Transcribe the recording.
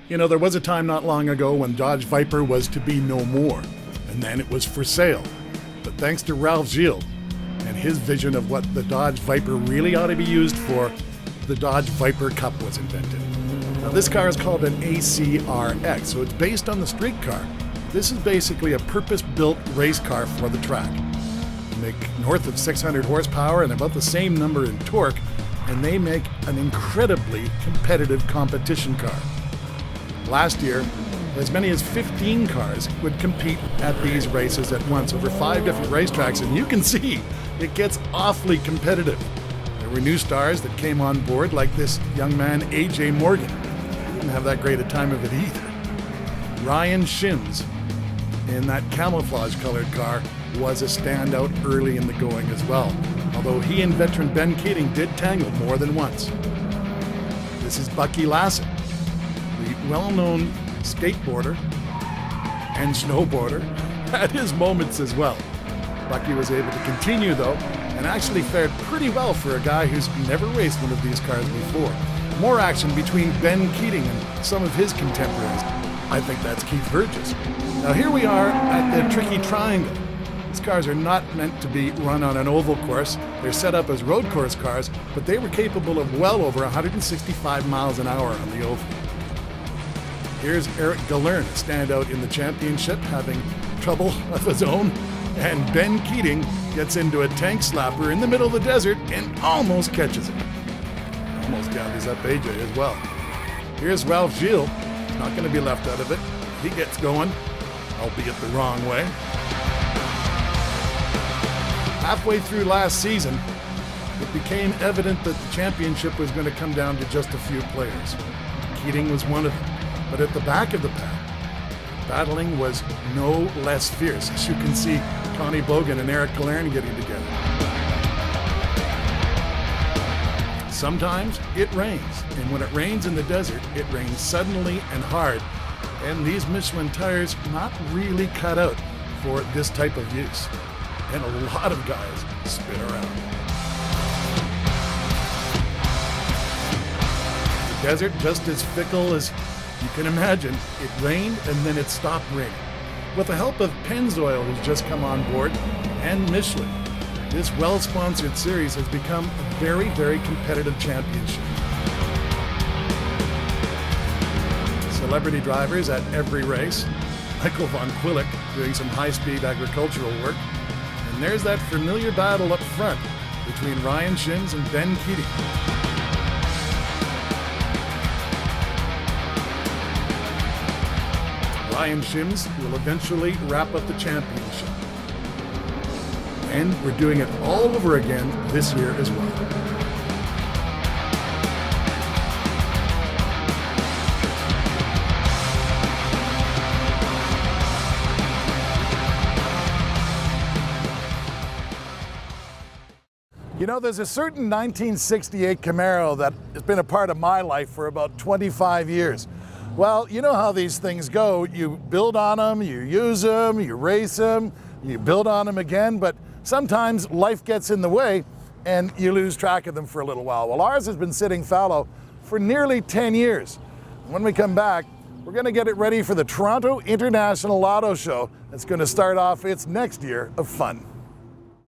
You know, there was a time not long ago when Dodge Viper was to be no more, and then it was for sale. But thanks to Ralph Gilles and his vision of what the Dodge Viper really ought to be used for, the Dodge Viper Cup was invented. Now this car is called an ACRX, so it's based on the street car. This is basically a purpose-built race car for the track. They make north of 600 horsepower and about the same number in torque, and they make an incredibly competitive competition car. Last year, as many as 15 cars would compete at these races at once over 5 different racetracks, and you can see it gets awfully competitive. There were new stars that came on board, like this young man, AJ Morgan. He didn't have that great a time of it either. Ryan Shims, in that camouflage-colored car, was a standout early in the going as well, although he and veteran Ben Keating did tangle more than once. This is Bucky Lasser, the well-known skateboarder and snowboarder, had his moments as well. Bucky was able to continue though, and actually fared pretty well for a guy who's never raced one of these cars before. More action between Ben Keating and some of his contemporaries. I think that's Keith Burgess. Now here we are at the Tricky Triangle. These cars are not meant to be run on an oval course. They're set up as road course cars, but they were capable of well over 165 miles an hour on the oval. Here's Eric Galern, a standout in the championship, having trouble of his own, and Ben Keating gets into a tank slapper in the middle of the desert and almost catches it. Almost gathers up AJ as well. Here's Ralph Gilles, not going to be left out of it. He gets going, albeit the wrong way. Halfway through last season, it became evident that the championship was going to come down to just a few players. Keating was one of them. But at the back of the pack, battling was no less fierce. As you can see, Connie Bogan and Eric Galern getting together. Sometimes it rains, and when it rains in the desert, it rains suddenly and hard, and these Michelin tires not really cut out for this type of use. And a lot of guys spin around. The desert, just as fickle as you can imagine. It rained and then it stopped raining. With the help of Pennzoil, who's just come on board, and Michelin, this well-sponsored series has become a very, very competitive championship. Celebrity drivers at every race. Michael Von Quillick doing some high-speed agricultural work. And there's that familiar battle up front between Ryan Shims and Ben Keating. Ryan Shims will eventually wrap up the championship. And we're doing it all over again this year as well. You know, there's a certain 1968 Camaro that has been a part of my life for about 25 years. Well, you know how these things go. You build on them, you use them, you race them, you build on them again, but sometimes life gets in the way and you lose track of them for a little while. Well, ours has been sitting fallow for nearly 10 years. When we come back, we're going to get it ready for the Toronto International Auto Show that's going to start off its next year of fun.